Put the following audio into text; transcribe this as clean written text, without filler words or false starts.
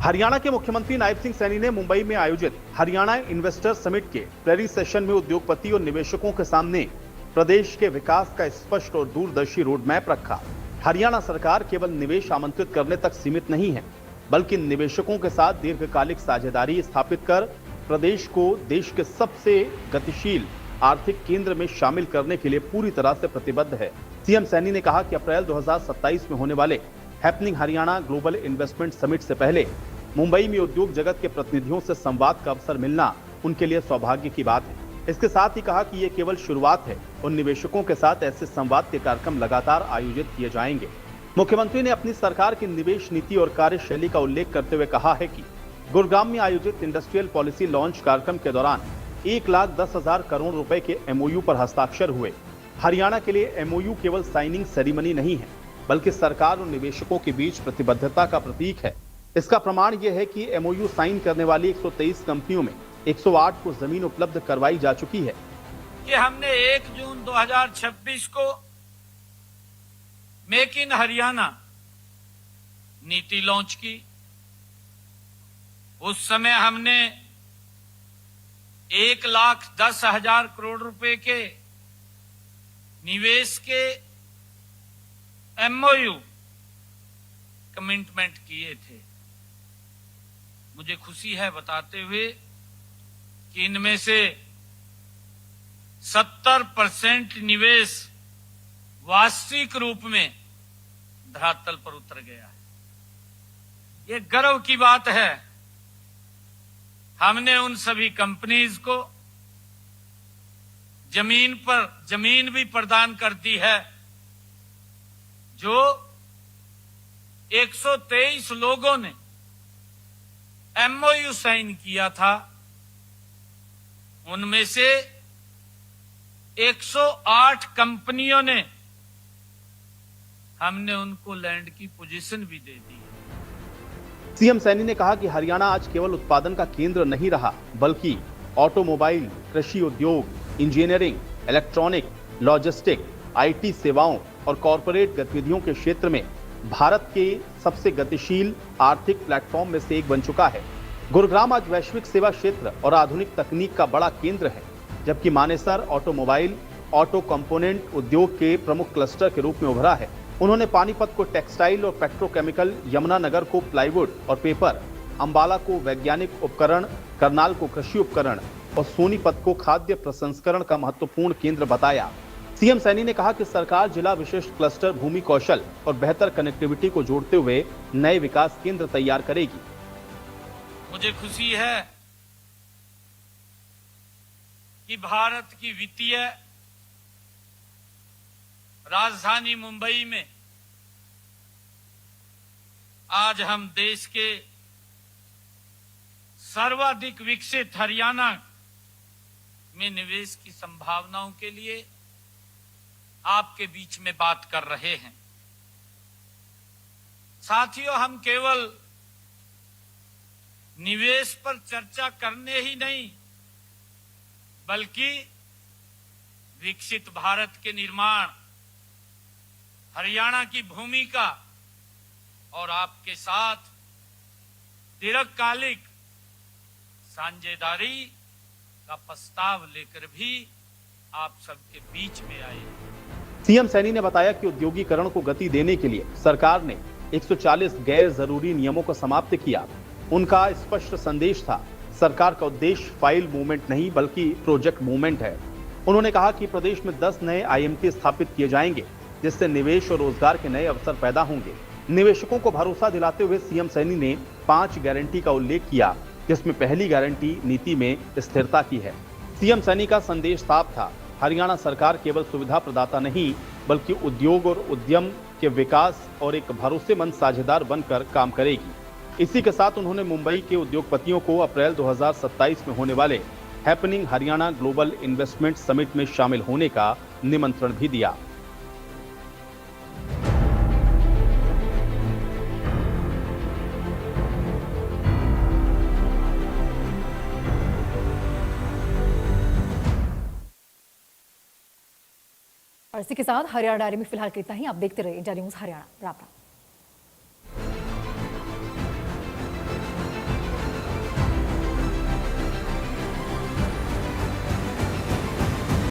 हरियाणा के मुख्यमंत्री नायब सिंह सैनी ने मुंबई में आयोजित हरियाणा इन्वेस्टर समिट के प्लेनरी सेशन में उद्योगपति और निवेशकों के सामने प्रदेश के विकास का स्पष्ट और दूरदर्शी रोड मैप रखा। हरियाणा सरकार केवल निवेश आमंत्रित करने तक सीमित नहीं है, बल्कि निवेशकों के साथ दीर्घकालिक साझेदारी स्थापित कर प्रदेश को देश के सबसे गतिशील आर्थिक केंद्र में शामिल करने के लिए पूरी तरह से प्रतिबद्ध है। सीएम सैनी ने कहा कि अप्रैल 2027 में होने वाले happening Haryana global investment summit से पहले मुंबई में उद्योग जगत के प्रतिनिधियों से संवाद का अवसर मिलना उनके लिए सौभाग्य की बात है। इसके साथ ही कहा कि ये केवल शुरुआत है और निवेशकों के साथ ऐसे संवाद के कार्यक्रम लगातार आयोजित किए जाएंगे। मुख्यमंत्री ने अपनी सरकार की निवेश नीति और कार्यशैली का उल्लेख करते हुए कहा है कि गुरुग्राम में आयोजित इंडस्ट्रियल पॉलिसी लॉन्च कार्यक्रम के दौरान 1,10,000 करोड़ रुपए के एमओयू पर हस्ताक्षर हुए। हरियाणा के लिए एमओयू केवल साइनिंग सेरेमनी नहीं है, बल्कि सरकार और निवेशकों के बीच प्रतिबद्धता का प्रतीक है। इसका प्रमाण यह है कि एमओयू साइन करने वाली 123 कंपनियों में 108 को जमीन उपलब्ध करवाई जा चुकी है। कि हमने 1 जून 2026 को मेक इन हरियाणा नीति लॉन्च की। उस समय हमने 1,10,000 करोड़ रुपए के निवेश के एमओयू कमिटमेंट किए थे। मुझे खुशी है बताते हुए कि इनमें से 70% निवेश वास्तविक रूप में धरातल पर उतर गया है। ये गर्व की बात है। हमने उन सभी कंपनीज को जमीन भी प्रदान कर दी है जो 123 लोगों ने एमओयू साइन किया था। उनमें से 108 कंपनियों ने हमने उनको लैंड की पोजीशन भी दे दी। सीएम सैनी ने कहा कि हरियाणा आज केवल उत्पादन का केंद्र नहीं रहा, बल्कि ऑटोमोबाइल, कृषि उद्योग, इंजीनियरिंग, इलेक्ट्रॉनिक, लॉजिस्टिक, आईटी सेवाओं और कॉरपोरेट गतिविधियों के क्षेत्र में भारत के सबसे गतिशील आर्थिक प्लेटफॉर्म में से एक बन चुका है। गुरुग्राम आज वैश्विक सेवा क्षेत्र और आधुनिक तकनीक का बड़ा केंद्र है, जबकि मानेसर ऑटोमोबाइल, ऑटो कंपोनेंट उद्योग के प्रमुख क्लस्टर के रूप में उभरा है। उन्होंने पानीपत को टेक्सटाइल और पेट्रोकेमिकल, यमुनानगर को प्लाईवुड और पेपर, अंबाला को वैज्ञानिक उपकरण, करनाल को कृषि उपकरण और सोनीपत को खाद्य प्रसंस्करण का महत्वपूर्ण केंद्र बताया। सीएम सैनी ने कहा कि सरकार जिला विशिष्ट क्लस्टर, भूमि कौशल और बेहतर कनेक्टिविटी को जोड़ते हुए नए विकास केंद्र तैयार करेगी। मुझे खुशी है कि भारत की वित्तीय राजधानी मुंबई में आज हम देश के सर्वाधिक विकसित हरियाणा में निवेश की संभावनाओं के लिए आपके बीच में बात कर रहे हैं। साथियों, हम केवल निवेश पर चर्चा करने ही नहीं, बल्कि विकसित भारत के निर्माण, हरियाणा की भूमिका और आपके साथ दीर्घकालिक साझेदारी का प्रस्ताव लेकर भी आप सबके बीच में आए। सीएम सैनी ने बताया कि औद्योगिकरण को गति देने के लिए सरकार ने 140 गैर जरूरी नियमों को समाप्त किया। उनका स्पष्ट संदेश था, सरकार का उद्देश्य फाइल मूवमेंट नहीं बल्कि प्रोजेक्ट मूवमेंट है। उन्होंने कहा कि प्रदेश में 10 नए आईएमटी स्थापित किए जाएंगे, जिससे निवेश और रोजगार के नए अवसर पैदा होंगे। निवेशकों को भरोसा दिलाते हुए सीएम सैनी ने 5 गारंटी का उल्लेख किया, जिसमें पहली गारंटी नीति में स्थिरता की है। सीएम सैनी का संदेश साफ था, हरियाणा सरकार केवल सुविधा प्रदाता नहीं, बल्कि उद्योग और उद्यम के विकास और एक भरोसेमंद साझेदार बनकर काम करेगी। इसी के साथ उन्होंने मुंबई के उद्योगपतियों को अप्रैल 2027 में होने वाले happening Haryana global investment summit में शामिल होने का निमंत्रण भी दिया। और इसी के साथ हरियाणा डायरी में फिलहाल इतना ही। आप देखते रहिए इंडिया न्यूज हरियाणा। राम राम।